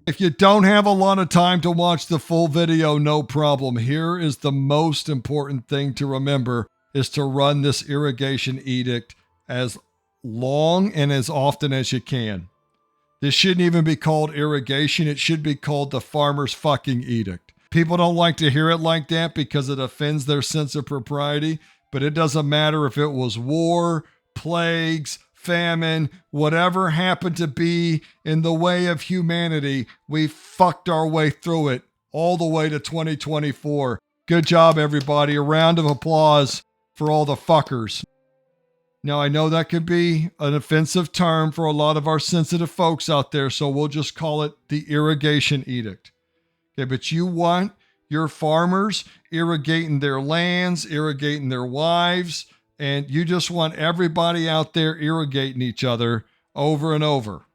If you don't have a lot of time to watch the full video, no problem. Here is the most important thing to remember is to run this irrigation edict as long and as often as you can. This shouldn't even be called irrigation. It should be called the farmer's fucking edict. People don't like to hear it like that because it offends their sense of propriety, but it doesn't matter if it was war, plagues, famine, whatever happened to be in the way of humanity, we fucked our way through it all the way to 2024. Good job, everybody. A round of applause for all the fuckers. Now, I know that could be an offensive term for a lot of our sensitive folks out there, so we'll just call it the irrigation edict. Okay, but you want your farmers irrigating their lands, irrigating their wives, and you just want everybody out there irrigating each other over and over.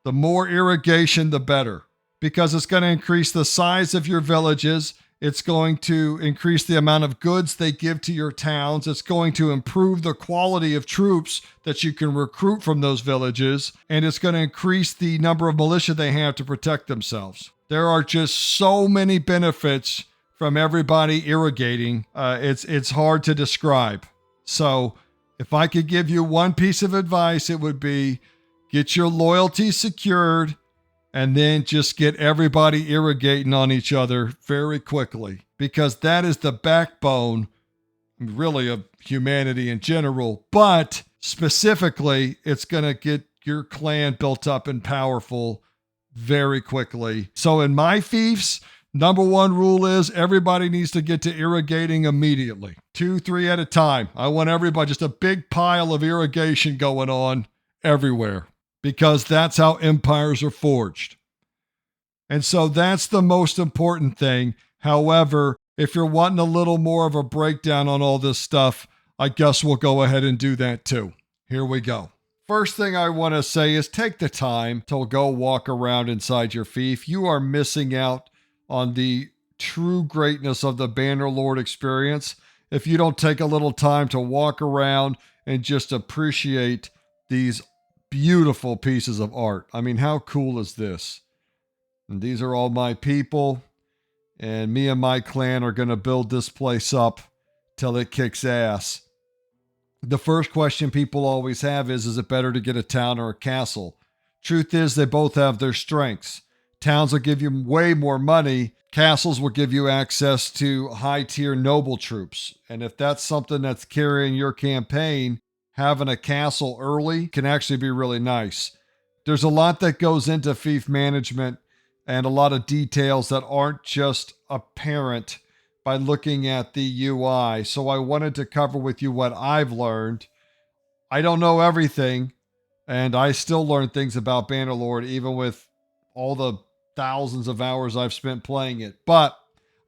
The more irrigation, the better, because it's going to increase the size of your villages. It's going to increase the amount of goods they give to your towns. It's going to improve the quality of troops that you can recruit from those villages. And it's going to increase the number of militia they have to protect themselves. There are just so many benefits from everybody irrigating. It's hard to describe. So if I could give you one piece of advice, it would be get your loyalty secured and then just get everybody irrigating on each other very quickly, because that is the backbone, really, of humanity in general. But specifically, it's going to get your clan built up and powerful very quickly. So in my fiefs, number one rule is everybody needs to get to irrigating immediately. 2, 3 at a time. I want everybody, just a big pile of irrigation going on everywhere, because that's how empires are forged. And so that's the most important thing. However, if you're wanting a little more of a breakdown on all this stuff, I guess we'll go ahead and do that too. Here we go. First thing I want to say is take the time to go walk around inside your fief. You are missing out on the true greatness of the Bannerlord experience if you don't take a little time to walk around and just appreciate these beautiful pieces of art. I mean, how cool is this? And these are all my people, and me and my clan are going to build this place up till it kicks ass. The first question people always have is it better to get a town or a castle? Truth is, they both have their strengths. Towns will give you way more money. Castles will give you access to high-tier noble troops. And if that's something that's carrying your campaign, having a castle early can actually be really nice. There's a lot that goes into fief management and a lot of details that aren't just apparent by looking at the UI. So I wanted to cover with you what I've learned. I don't know everything, and I still learn things about Bannerlord, even with all the thousands of hours I've spent playing it. But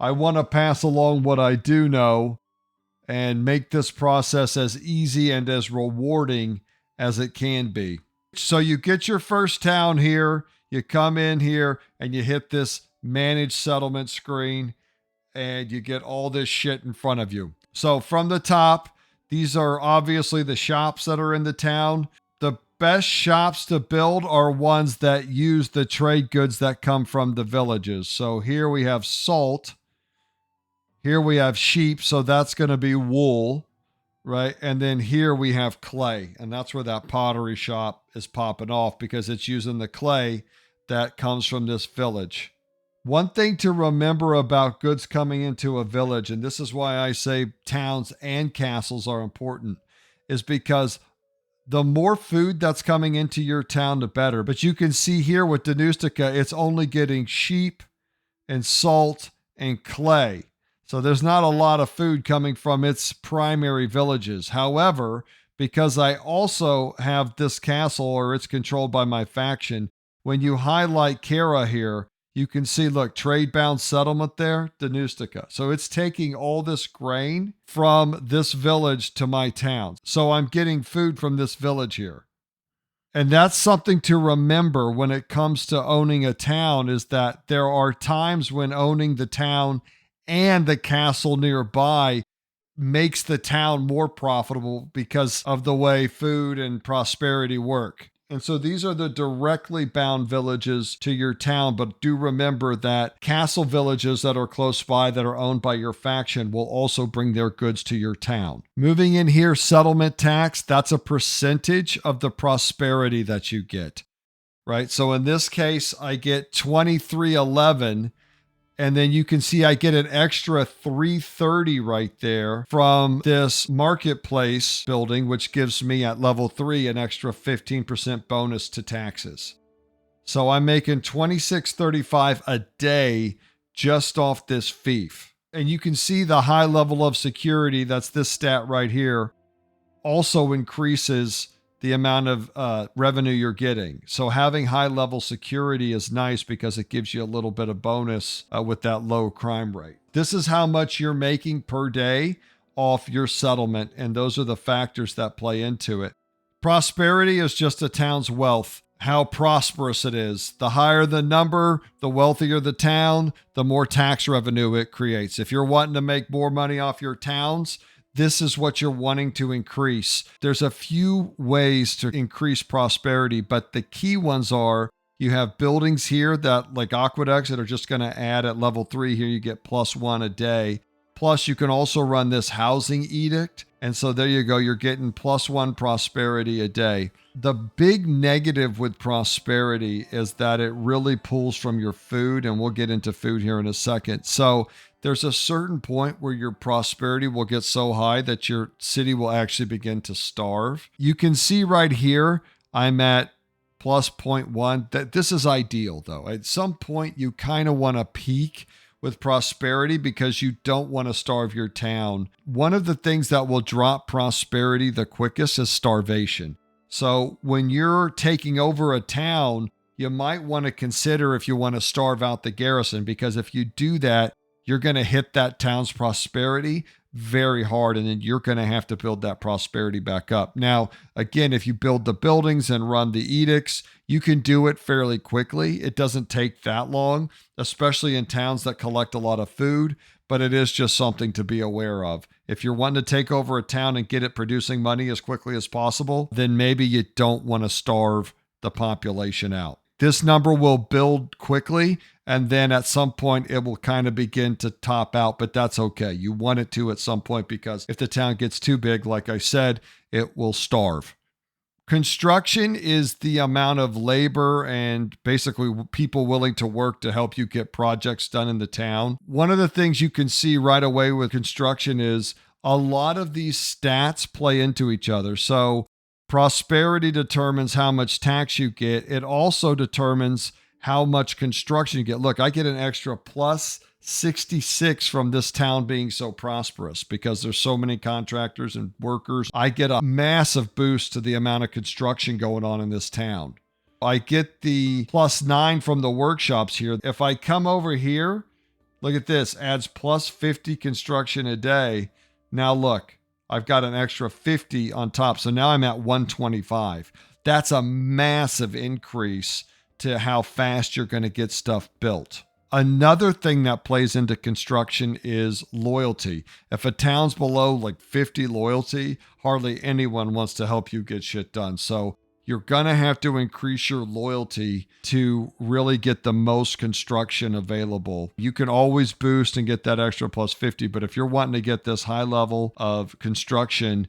I want to pass along what I do know and make this process as easy and as rewarding as it can be. So you get your first town here, you come in here, and you hit this manage settlement screen, and you get all this shit in front of you. So from the top, these are obviously the shops that are in the town. The best shops to build are ones that use the trade goods that come from the villages. So here we have salt. Here we have sheep, so that's going to be wool, right? And then here we have clay, and that's where that pottery shop is popping off because it's using the clay that comes from this village. One thing to remember about goods coming into a village, and this is why I say towns and castles are important, is because the more food that's coming into your town, the better. But you can see here with Danustica, it's only getting sheep and salt and clay. So there's not a lot of food coming from its primary villages. However, because I also have this castle, or it's controlled by my faction, when you highlight Kara here, you can see, look, trade-bound settlement there, Danustica. So it's taking all this grain from this village to my town. So I'm getting food from this village here. And that's something to remember when it comes to owning a town, is that there are times when owning the town and the castle nearby makes the town more profitable because of the way food and prosperity work. And so these are the directly bound villages to your town, but do remember that castle villages that are close by that are owned by your faction will also bring their goods to your town. Moving in here, settlement tax, that's a percentage of the prosperity that you get, right? So in this case, I get 2311. And then you can see I get an extra 330 right there from this marketplace building, which gives me at level 3 an extra 15% bonus to taxes. So I'm making 2635 a day just off this fief. And you can see the high level of security, that's this stat right here, also increases the amount of revenue you're getting. So having high level security is nice because it gives you a little bit of bonus with that low crime rate. This is how much you're making per day off your settlement, and those are the factors that play into it. Prosperity is just a town's wealth, how prosperous it is. The higher the number, the wealthier the town, the more tax revenue it creates. If you're wanting to make more money off your towns, this is what you're wanting to increase. There's a few ways to increase prosperity, but the key ones are you have buildings here that like aqueducts that are just going to add at level 3 here. You get +1 a day. Plus you can also run this housing edict. And so there you go. You're getting +1 prosperity a day. The big negative with prosperity is that it really pulls from your food, and we'll get into food here in a second. So there's a certain point where your prosperity will get so high that your city will actually begin to starve. You can see right here, I'm at +0.1. That this is ideal though. At some point, you kind of want to peak with prosperity because you don't want to starve your town. One of the things that will drop prosperity the quickest is starvation. So when you're taking over a town, you might want to consider if you want to starve out the garrison, because if you do that, you're going to hit that town's prosperity very hard, and then you're going to have to build that prosperity back up. Now, again, if you build the buildings and run the edicts, you can do it fairly quickly. It doesn't take that long, especially in towns that collect a lot of food, but it is just something to be aware of. If you're wanting to take over a town and get it producing money as quickly as possible, then maybe you don't want to starve the population out. This number will build quickly, and then at some point it will kind of begin to top out, but that's okay. You want it to at some point, because if the town gets too big, like I said, it will starve. Construction is the amount of labor and basically people willing to work to help you get projects done in the town. One of the things you can see right away with construction is a lot of these stats play into each other. So prosperity determines how much tax you get. It also determines how much construction you get. Look, I get an extra +66 from this town being so prosperous because there's so many contractors and workers. I get a massive boost to the amount of construction going on in this town. I get the +9 from the workshops here. If I come over here, look at this, adds +50 construction a day. Now look, I've got an extra 50 on top. So now I'm at 125. That's a massive increase to how fast you're going to get stuff built. Another thing that plays into construction is loyalty. If a town's below like 50 loyalty, hardly anyone wants to help you get shit done. So you're going to have to increase your loyalty to really get the most construction available. You can always boost and get that extra +50, but if you're wanting to get this high level of construction,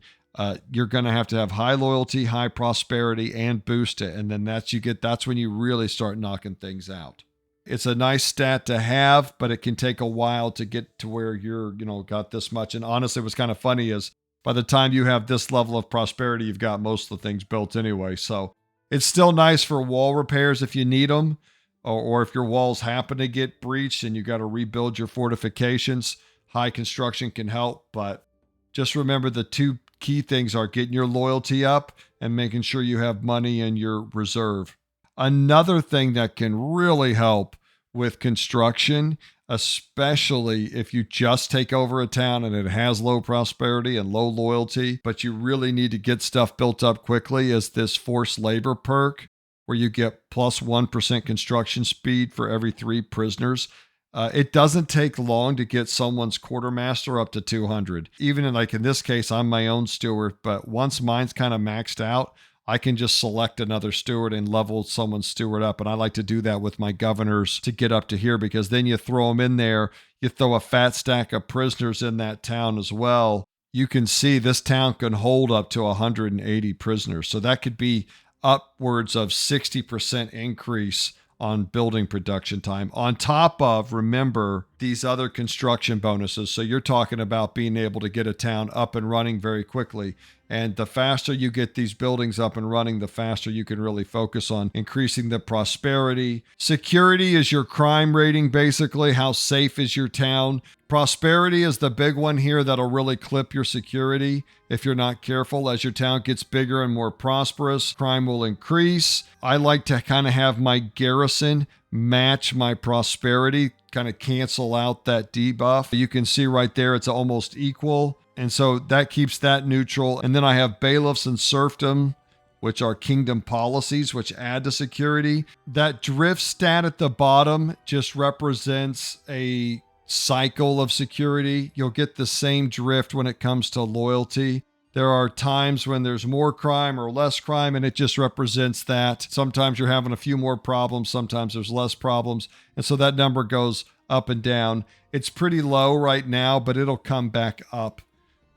you're going to have high loyalty, high prosperity, and boost it. And then that's when you really start knocking things out. It's a nice stat to have, but it can take a while to get to where you're, got this much. And honestly, what's kind of funny is by the time you have this level of prosperity, you've got most of the things built anyway. So it's still nice for wall repairs if you need them, or if your walls happen to get breached and you got to rebuild your fortifications. High construction can help, but just remember the two key things are getting your loyalty up and making sure you have money in your reserve. Another thing that can really help with construction, especially if you just take over a town and it has low prosperity and low loyalty, but you really need to get stuff built up quickly, is this forced labor perk where you get +1% construction speed for every 3 prisoners. It doesn't take long to get someone's quartermaster up to 200. Even in this case, I'm my own steward, but once mine's kind of maxed out, I can just select another steward and level someone's steward up. And I like to do that with my governors to get up to here, because then you throw them in there. You throw a fat stack of prisoners in that town as well. You can see this town can hold up to 180 prisoners. So that could be upwards of 60% increase on building production time, on top of, remember, these other construction bonuses. So you're talking about being able to get a town up and running very quickly. And the faster you get these buildings up and running, the faster you can really focus on increasing the prosperity. Security is your crime rating, basically. How safe is your town? Prosperity is the big one here that'll really clip your security if you're not careful. As your town gets bigger and more prosperous, crime will increase. I like to kind of have my garrison match my prosperity, kind of cancel out that debuff. You can see right there it's almost equal. And so that keeps that neutral. And then I have bailiffs and serfdom, which are kingdom policies, which add to security. That drift stat at the bottom just represents a cycle of security. You'll get the same drift when it comes to loyalty. There are times when there's more crime or less crime, and it just represents that. Sometimes you're having a few more problems, sometimes there's less problems. And so that number goes up and down. It's pretty low right now, but it'll come back up.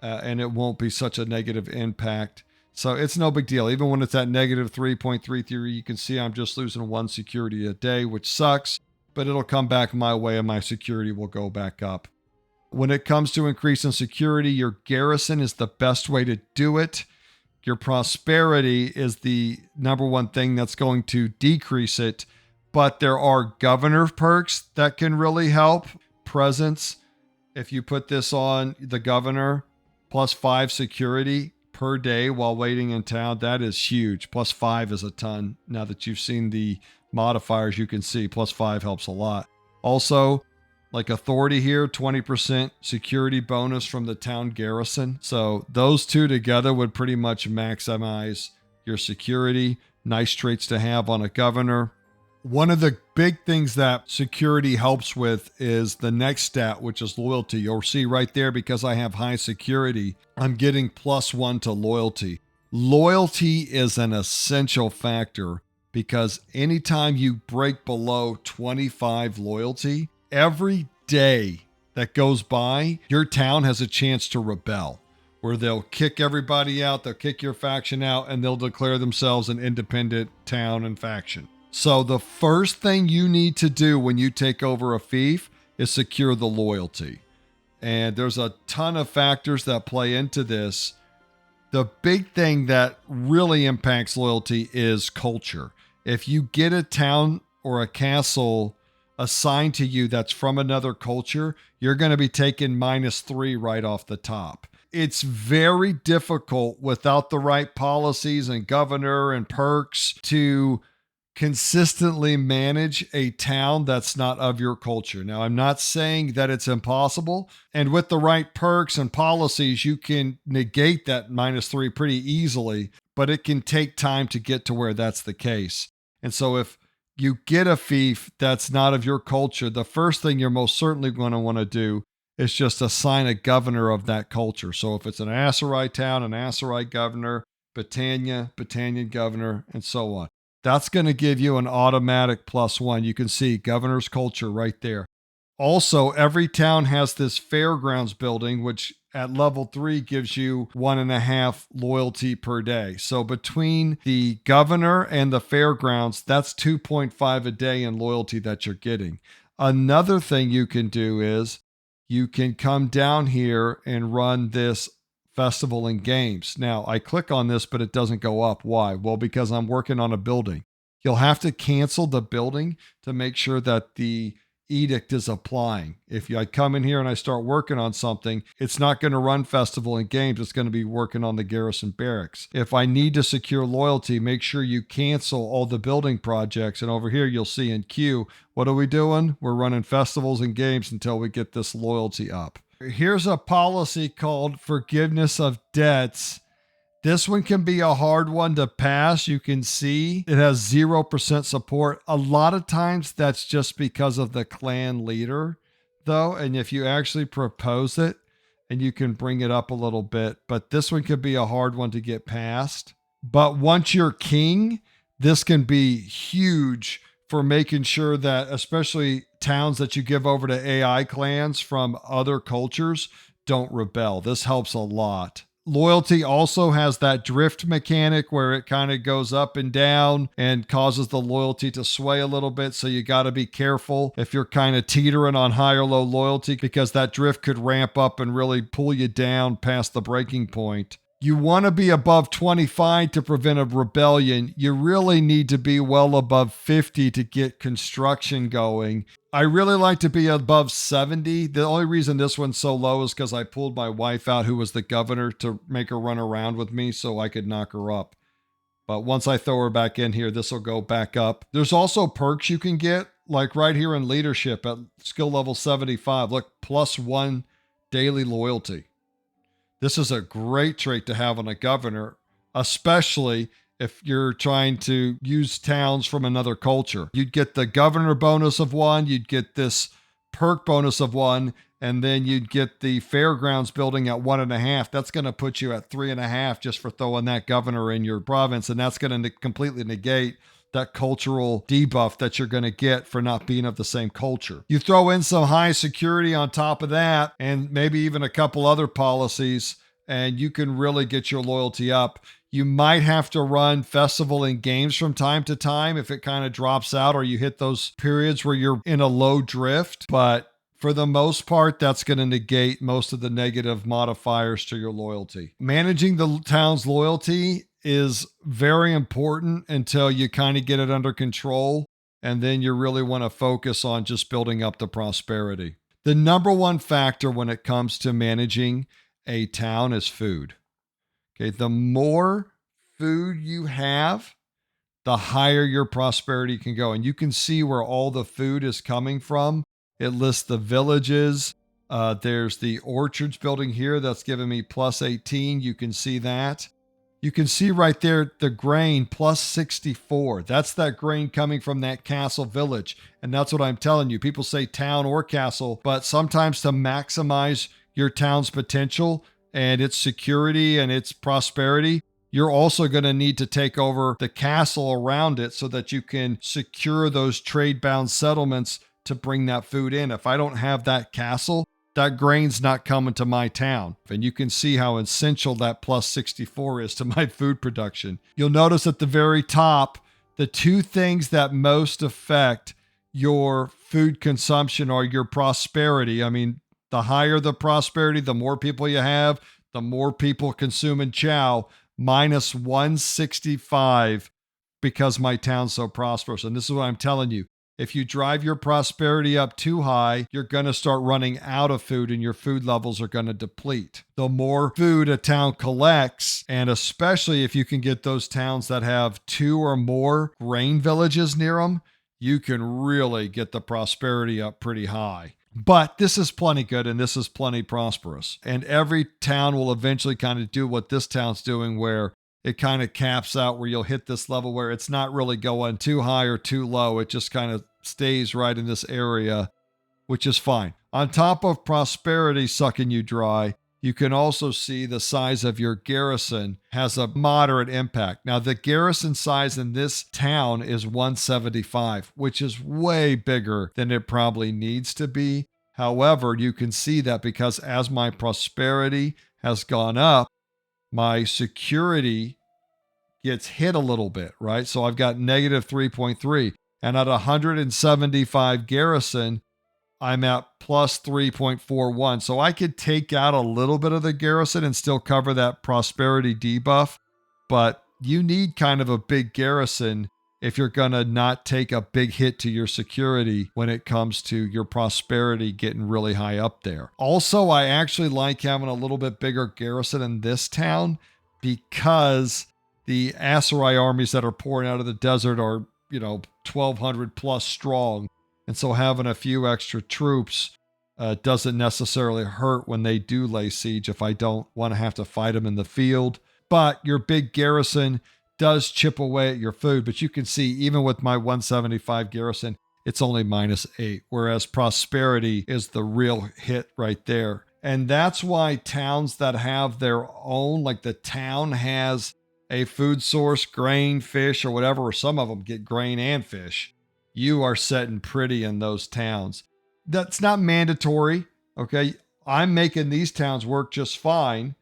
And it won't be such a negative impact. So it's no big deal. Even when it's at negative 3.33, you can see I'm just losing one security a day, which sucks, but it'll come back my way and my security will go back up. When it comes to increasing security, your garrison is the best way to do it. Your prosperity is the number one thing that's going to decrease it, but there are governor perks that can really help. Presence, if you put this on the governor, +5 security per day while waiting in town, that is huge. +5 is a ton. Now that you've seen the modifiers, you can see +5 helps a lot. Also, like authority here, 20% security bonus from the town garrison. So those two together would pretty much maximize your security. Nice traits to have on a governor. One of the big things that security helps with is the next stat, which is loyalty. You'll see right there, because I have high security, I'm getting +1 to loyalty. Loyalty is an essential factor, because anytime you break below 25 loyalty, every day that goes by, your town has a chance to rebel, where they'll kick everybody out, they'll kick your faction out, and they'll declare themselves an independent town and faction. So the first thing you need to do when you take over a fief is secure the loyalty. And there's a ton of factors that play into this. The big thing that really impacts loyalty is culture. If you get a town or a castle assigned to you that's from another culture, you're going to be taking -3 right off the top. It's very difficult without the right policies and governor and perks to consistently manage a town that's not of your culture. Now, I'm not saying that it's impossible. And with the right perks and policies, you can negate that -3 pretty easily, but it can take time to get to where that's the case. And so if you get a fief that's not of your culture, the first thing you're most certainly going to want to do is just assign a governor of that culture. So if it's an Asarite town, an Asarite governor, Britannia, Britannian governor, and so on. That's going to give you an automatic +1. You can see governor's culture right there. Also, every town has this fairgrounds building, which at level 3 gives you 1.5 loyalty per day. So between the governor and the fairgrounds, that's 2.5 a day in loyalty that you're getting. Another thing you can do is you can come down here and run this festival and games. Now, I click on this, but it doesn't go up. Why? Well, because I'm working on a building. You'll have to cancel the building to make sure that the edict is applying. If I come in here and I start working on something, it's not going to run festival and games. It's going to be working on the garrison barracks. If I need to secure loyalty, make sure you cancel all the building projects. And over here, you'll see in queue, what are we doing? We're running festivals and games until we get this loyalty up. Here's a policy called forgiveness of debts. This one can be a hard one to pass. You can see it has 0% support. A lot of times that's just because of the clan leader, though. And if you actually propose it, and you can bring it up a little bit, but this one could be a hard one to get past. But once you're king, this can be huge for making sure that, especially towns that you give over to AI clans from other cultures, don't rebel. This helps a lot. Loyalty also has that drift mechanic where it kind of goes up and down and causes the loyalty to sway a little bit. So you got to be careful if you're kind of teetering on high or low loyalty, because that drift could ramp up and really pull you down past the breaking point. You want to be above 25 to prevent a rebellion. You really need to be well above 50 to get construction going. I really like to be above 70. The only reason this one's so low is because I pulled my wife out, who was the governor, to make her run around with me so I could knock her up. But once I throw her back in here, this will go back up. There's also perks you can get, like right here in leadership at skill level 75. Look, +1 daily loyalty. This is a great trait to have on a governor, especially if you're trying to use towns from another culture. You'd get the governor bonus of 1, you'd get this perk bonus of 1, and then you'd get the fairgrounds building at 1.5. That's going to put you at 3.5 just for throwing that governor in your province, and that's going to completely negate that cultural debuff that you're going to get for not being of the same culture. You throw in some high security on top of that, and maybe even a couple other policies, and you can really get your loyalty up. You might have to run festival and games from time to time if it kind of drops out or you hit those periods where you're in a low drift. But for the most part, that's going to negate most of the negative modifiers to your loyalty. Managing the town's loyalty is very important until you kind of get it under control. And then you really want to focus on just building up the prosperity. The number one factor when it comes to managing a town is food. Okay, the more food you have, the higher your prosperity can go. And you can see where all the food is coming from. It lists the villages. There's the orchards building here that's giving me +18. You can see that. You can see right there the grain +64. That's that grain coming from that castle village. And that's what I'm telling you. People say town or castle, but sometimes to maximize your town's potential and its security and its prosperity, you're also going to need to take over the castle around it so that you can secure those trade-bound settlements to bring that food in. If I don't have that castle, that grain's not coming to my town. And you can see how essential that +64 is to my food production. You'll notice at the very top, the two things that most affect your food consumption are your prosperity. I mean, the higher the prosperity, the more people you have, the more people consuming chow, -165 because my town's so prosperous. And this is what I'm telling you. If you drive your prosperity up too high, you're going to start running out of food and your food levels are going to deplete. The more food a town collects, and especially if you can get those towns that have 2 or more grain villages near them, you can really get the prosperity up pretty high. But this is plenty good and this is plenty prosperous. And every town will eventually kind of do what this town's doing, where it kind of caps out where you'll hit this level where it's not really going too high or too low. It just kind of stays right in this area, which is fine. On top of prosperity sucking you dry, you can also see the size of your garrison has a moderate impact. Now, the garrison size in this town is 175, which is way bigger than it probably needs to be. However, you can see that because as my prosperity has gone up, my security gets hit a little bit, right? So I've got -3.3. And at 175 garrison, I'm at +3.41. So I could take out a little bit of the garrison and still cover that prosperity debuff. But you need kind of a big garrison if you're going to not take a big hit to your security when it comes to your prosperity getting really high up there. Also, I actually like having a little bit bigger garrison in this town because the Aserai armies that are pouring out of the desert are, 1,200 plus strong. And so having a few extra troops doesn't necessarily hurt when they do lay siege if I don't want to have to fight them in the field. But your big garrison does chip away at your food. But you can see, even with my 175 garrison, it's only -8, whereas prosperity is the real hit right there. And that's why towns that have their own, like the town has a food source, grain, fish, or whatever, or some of them get grain and fish, you are setting pretty in those towns. That's not mandatory. Okay. I'm making these towns work just fine,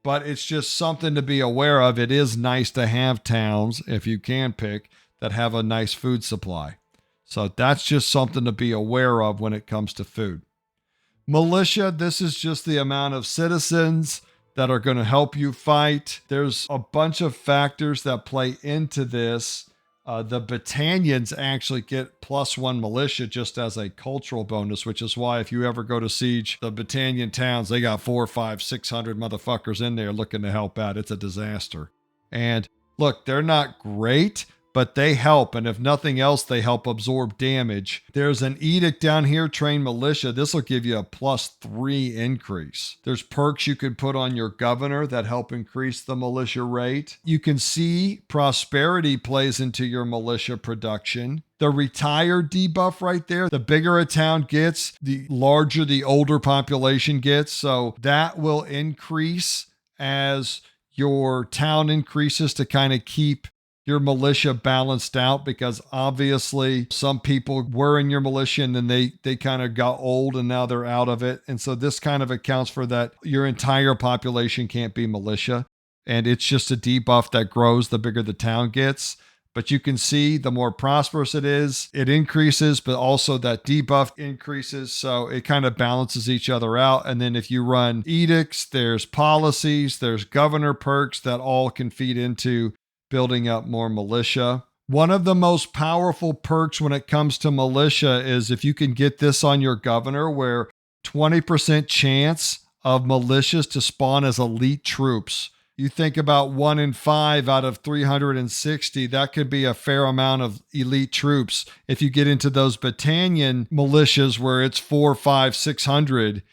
but it's just something to be aware of. It is nice to have towns, if you can pick, that have a nice food supply. So that's just something to be aware of when it comes to food. Militia, this is just the amount of citizens that are going to help you fight. There's a bunch of factors that play into this. The battalions actually get +1 militia just as a cultural bonus, which is why if you ever go to siege the battalion towns, they got 400, 500, 600 motherfuckers in there looking to help out. It's a disaster. And look, they're not great, but they help. And if nothing else, they help absorb damage. There's an edict down here, train militia. This will give you a +3 increase. There's perks you could put on your governor that help increase the militia rate. You can see prosperity plays into your militia production. The retired debuff right there, the bigger a town gets, the larger the older population gets. So that will increase as your town increases to kind of keep your militia balanced out, because obviously some people were in your militia and then they kind of got old and now they're out of it. And so this kind of accounts for that. Your entire population can't be militia. And it's just a debuff that grows the bigger the town gets. But you can see the more prosperous it is, it increases, but also that debuff increases. So it kind of balances each other out. And then if you run edicts, there's policies, there's governor perks that all can feed into building up more militia. One of the most powerful perks when it comes to militia is if you can get this on your governor, where 20% chance of militias to spawn as elite troops. You think about 1 in 5 out of 360, that could be a fair amount of elite troops. If you get into those battalion militias where it's 400, 500, 600,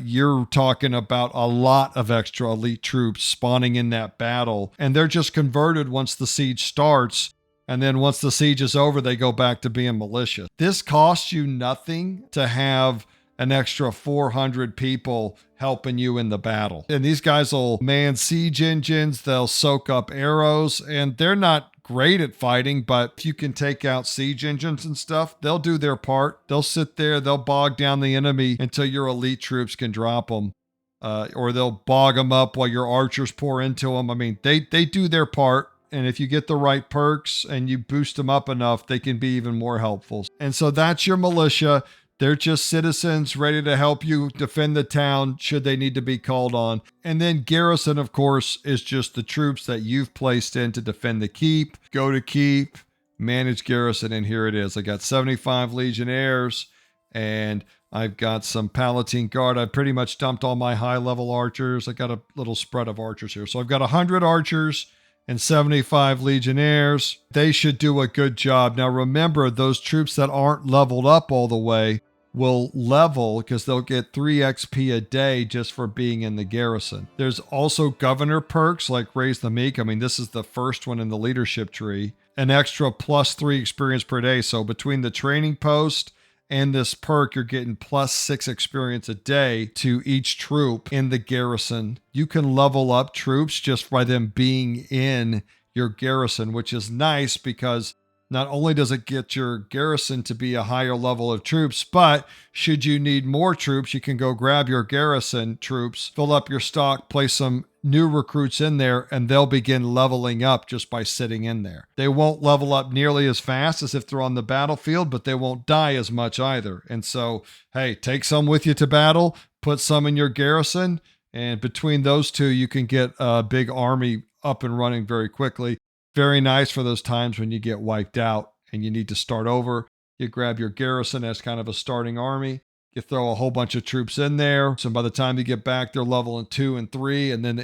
you're talking about a lot of extra elite troops spawning in that battle. And they're just converted once the siege starts. And then once the siege is over, they go back to being militia. This costs you nothing to have an extra 400 people helping you in the battle. And these guys will man siege engines, they'll soak up arrows, and they're not great at fighting, but if you can take out siege engines and stuff, they'll do their part. They'll sit there, they'll bog down the enemy until your elite troops can drop them. Or they'll bog them up while your archers pour into them. I mean, they do their part. And if you get the right perks and you boost them up enough, they can be even more helpful. And so that's your militia. They're just citizens ready to help you defend the town should they need to be called on. And then Garrison, of course, is just the troops that you've placed in to defend the keep. Go to keep, manage Garrison, and here it is. I got 75 Legionnaires, and I've got some Palatine Guard. I've pretty much dumped all my high-level archers. I got a little spread of archers here. So I've got 100 archers and 75 Legionnaires. They should do a good job. Now remember, those troops that aren't leveled up all the way will level because they'll get 3 XP a day just for being in the garrison. There's also governor perks like Raise the Meek. I mean, this is the first one in the leadership tree. An extra +3 experience per day. So between the training post and this perk, you're getting +6 experience a day to each troop in the garrison. You can level up troops just by them being in your garrison, which is nice because not only does it get your garrison to be a higher level of troops, but should you need more troops, you can go grab your garrison troops, fill up your stock, place some new recruits in there, and they'll begin leveling up just by sitting in there. They won't level up nearly as fast as if they're on the battlefield, but they won't die as much either. And so, hey, take some with you to battle, put some in your garrison, and between those two, you can get a big army up and running very quickly. Very nice for those times when you get wiped out and you need to start over. You grab your garrison as kind of a starting army. You throw a whole bunch of troops in there. So by the time you get back, they're leveling 2 and 3. And then,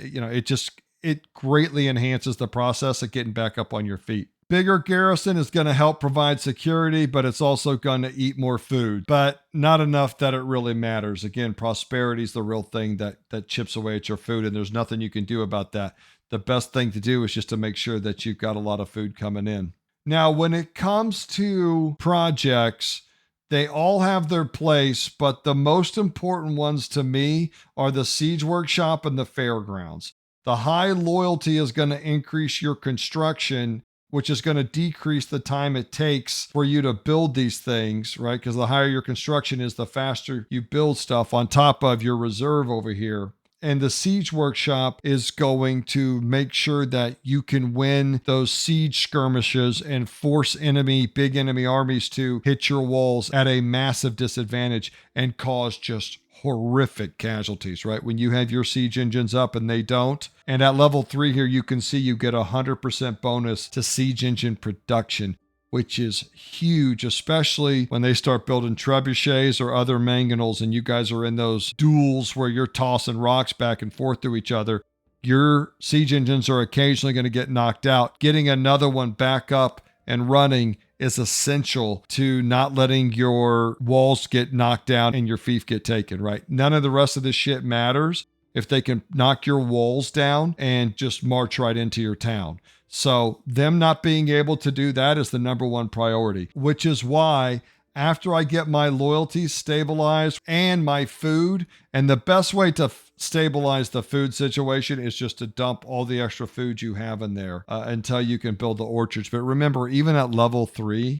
it greatly enhances the process of getting back up on your feet. Bigger garrison is going to help provide security, but it's also going to eat more food, but not enough that it really matters. Again, prosperity is the real thing that chips away at your food, and there's nothing you can do about that. The best thing to do is just to make sure that you've got a lot of food coming in. Now, when it comes to projects, they all have their place, but the most important ones to me are the Siege Workshop and the Fairgrounds. The high loyalty is going to increase your construction, which is going to decrease the time it takes for you to build these things, right? Because the higher your construction is, the faster you build stuff on top of your reserve over here. And the siege workshop is going to make sure that you can win those siege skirmishes and force big enemy armies to hit your walls at a massive disadvantage and cause just horrific casualties, right? When you have your siege engines up and they don't. And at level 3 here, you can see you get a 100% bonus to siege engine production, which is huge, especially when they start building trebuchets or other mangonels and you guys are in those duels where you're tossing rocks back and forth to each other. Your siege engines are occasionally going to get knocked out. Getting another one back up and running is essential to not letting your walls get knocked down and your fief get taken, right? None of the rest of this shit matters if they can knock your walls down and just march right into your town. So them not being able to do that is the number one priority, which is why after I get my loyalty stabilized and my food, and the best way to stabilize the food situation is just to dump all the extra food you have in there until you can build the orchards. But remember, even at level 3,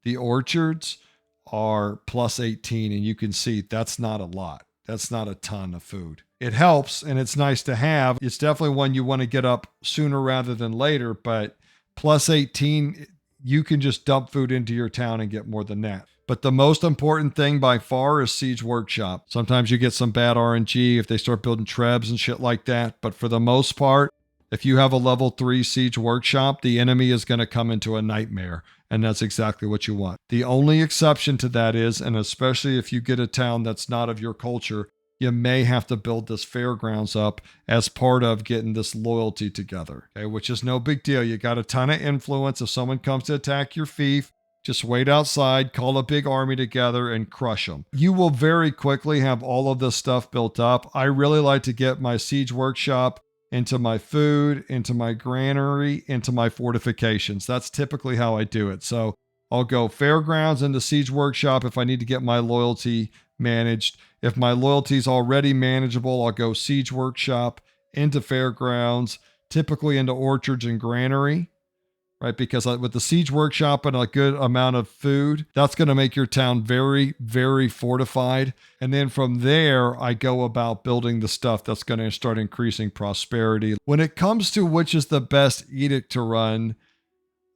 the orchards are plus 18, and you can see that's not a lot. That's not a ton of food. It helps and it's nice to have. It's definitely one you want to get up sooner rather than later, but plus 18, you can just dump food into your town and get more than that. But the most important thing by far is siege workshop. Sometimes you get some bad RNG if they start building trebs and shit like that. But for the most part, if you have a level 3 siege workshop, the enemy is going to come into a nightmare. And that's exactly what you want. The only exception to that is, and especially if you get a town that's not of your culture, you may have to build this fairgrounds up as part of getting this loyalty together, okay? Which is no big deal. You got a ton of influence. If someone comes to attack your fief, just wait outside, call a big army together, and crush them. You will very quickly have all of this stuff built up. I really like to get my siege workshop into my food, into my granary, into my fortifications. That's typically how I do it. So I'll go fairgrounds into siege workshop if I need to get my loyalty managed. If my loyalty is already manageable, I'll go siege workshop into fairgrounds, typically into orchards and granary, right? Because with the siege workshop and a good amount of food, that's going to make your town very, very fortified. And then from there, I go about building the stuff that's going to start increasing prosperity. When it comes to which is the best edict to run,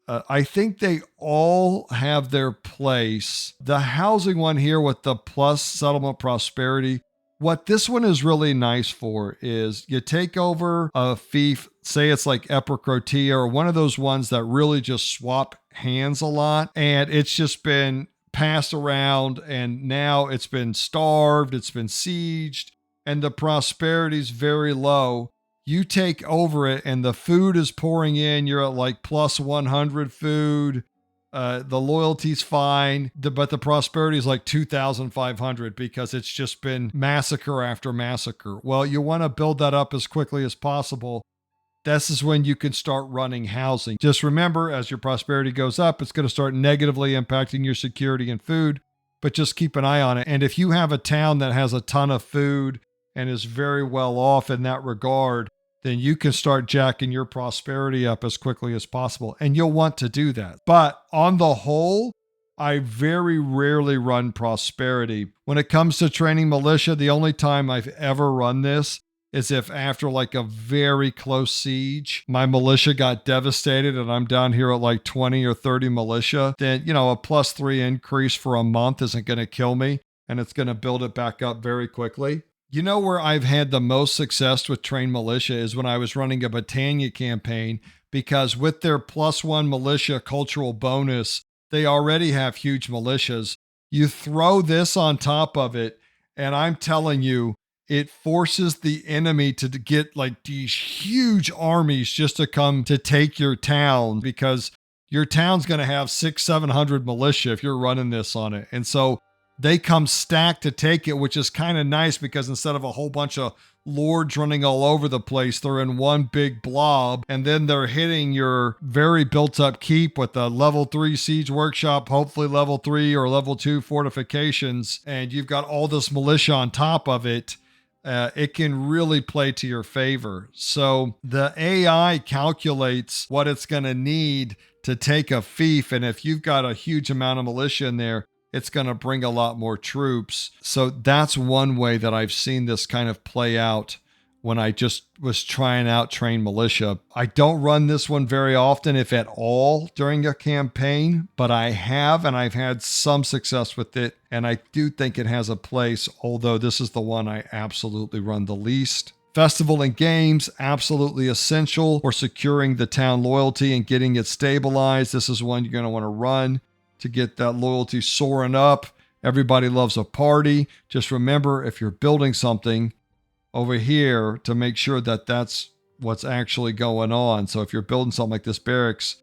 I think they all have their place. The housing one here with the plus settlement prosperity, what this one is really nice for is you take over a fief, say it's like Epicrotia or one of those ones that really just swap hands a lot, and it's just been passed around and now it's been starved, it's been sieged, and the prosperity is very low. You take over it and the food is pouring in. You're at like plus 100 food. The loyalty's fine, but the prosperity is like 2,500 because it's just been massacre after massacre. Well, you want to build that up as quickly as possible. This is when you can start running housing. Just remember, as your prosperity goes up, it's going to start negatively impacting your security and food, but just keep an eye on it. And if you have a town that has a ton of food and is very well off in that regard, then you can start jacking your prosperity up as quickly as possible. And you'll want to do that. But on the whole, I very rarely run prosperity. When it comes to training militia, the only time I've ever run this is if after like a very close siege, my militia got devastated and I'm down here at like 20 or 30 militia, then, you know, a +3 increase for a month isn't going to kill me and it's going to build it back up very quickly. You know where I've had the most success with trained militia is when I was running a Britannia campaign, because with their +1 militia cultural bonus, they already have huge militias. You throw this on top of it, and I'm telling you, it forces the enemy to get like these huge armies just to come to take your town, because your town's going to have 600-700 militia if you're running this on it. And so they come stacked to take it, which is kind of nice because instead of a whole bunch of lords running all over the place, they're in one big blob, and then they're hitting your very built up keep with a level 3 siege workshop, hopefully level 3 or level 2 fortifications, and you've got all this militia on top of it. it can really play to your favor. So the AI calculates what it's going to need to take a fief. And if you've got a huge amount of militia in there, it's going to bring a lot more troops. So that's one way that I've seen this kind of play out when I just was trying out train militia. I don't run this one very often, if at all, during a campaign, but I have, and I've had some success with it. And I do think it has a place, although this is the one I absolutely run the least. Festival and games, absolutely essential for securing the town loyalty and getting it stabilized. This is one you're going to want to run to get that loyalty soaring up. Everybody loves a party. Just remember, if you're building something over here, to make sure that that's what's actually going on. So if you're building something like this barracks,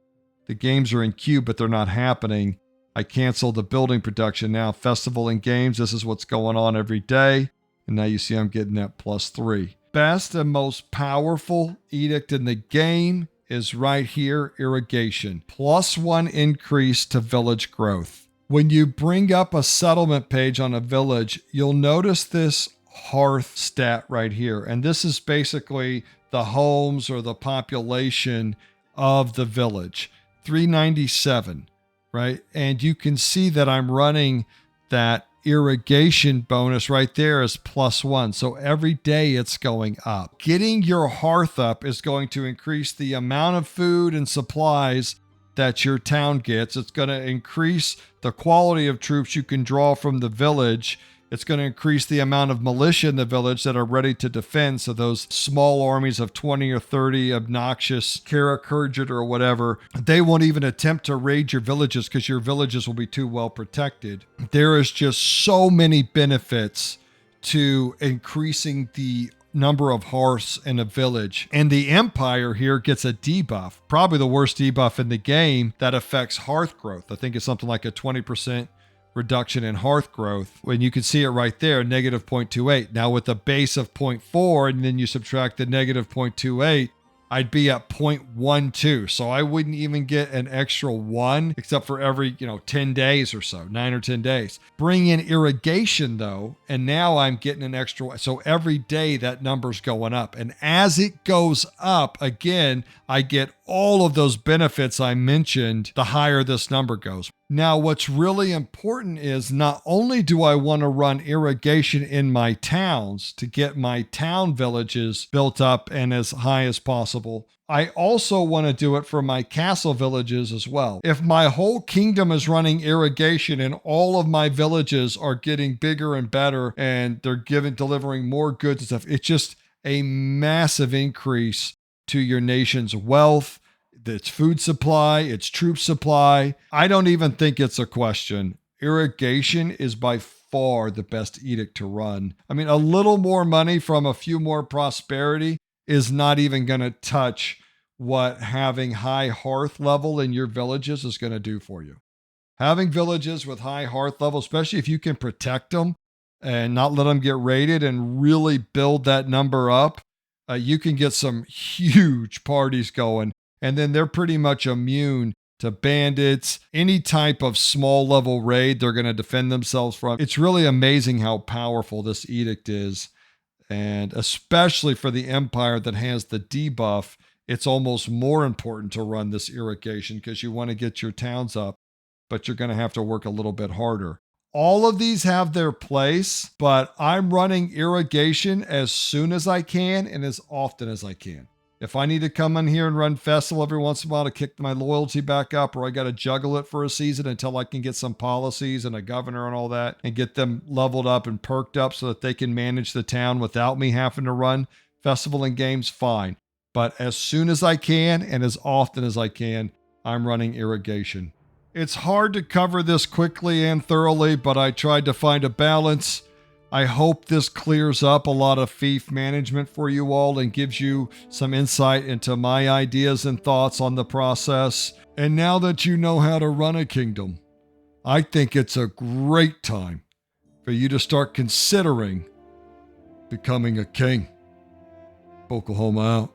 the games are in queue, but they're not happening. I canceled the building production. Now festival and games, this is what's going on every day. And now you see I'm getting that +3. Best and most powerful edict in the game is right here, irrigation. +1 increase to village growth. When you bring up a settlement page on a village, you'll notice this hearth stat right here. And this is basically the homes or the population of the village. 397, right? And you can see that I'm running that irrigation bonus right there is +1. So every day it's going up. Getting your hearth up is going to increase the amount of food and supplies that your town gets. It's going to increase the quality of troops you can draw from the village. It's going to increase the amount of militia in the village that are ready to defend. So those small armies of 20 or 30 obnoxious Karakurjit or whatever, they won't even attempt to raid your villages because your villages will be too well protected. There is just so many benefits to increasing the number of hearths in a village. And the Empire here gets a debuff, probably the worst debuff in the game that affects hearth growth. I think it's something like a 20% reduction in hearth growth, when you can see it right there, -0.28. Now with a base of 0.4 and then you subtract the -0.28, I'd be at 0.12. So I wouldn't even get an extra 1 except for every, 10 days or so, 9 or 10 days. Bring in irrigation though, and now I'm getting an extra. So every day that number's going up. And as it goes up, again, I get all of those benefits I mentioned, the higher this number goes. Now, what's really important is not only do I want to run irrigation in my towns to get my town villages built up and as high as possible, I also want to do it for my castle villages as well. If my whole kingdom is running irrigation and all of my villages are getting bigger and better and they're delivering more goods and stuff, it's just a massive increase to your nation's wealth, its food supply, its troop supply. I don't even think it's a question. Irrigation is by far the best edict to run. I mean, a little more money from a few more prosperity is not even going to touch what having high hearth level in your villages is going to do for you. Having villages with high hearth level, especially if you can protect them and not let them get raided and really build that number up, you can get some huge parties going. And then they're pretty much immune to bandits, any type of small level raid they're going to defend themselves from. It's really amazing how powerful this edict is. And especially for the Empire that has the debuff, it's almost more important to run this irrigation because you want to get your towns up, but you're going to have to work a little bit harder. All of these have their place, but I'm running irrigation as soon as I can and as often as I can. If I need to come in here and run festival every once in a while to kick my loyalty back up, or I got to juggle it for a season until I can get some policies and a governor and all that and get them leveled up and perked up so that they can manage the town without me having to run festival and games, fine. But as soon as I can and as often as I can, I'm running irrigation. It's hard to cover this quickly and thoroughly, but I tried to find a balance. I hope this clears up a lot of fief management for you all and gives you some insight into my ideas and thoughts on the process. And now that you know how to run a kingdom, I think it's a great time for you to start considering becoming a king. Oklahoma out.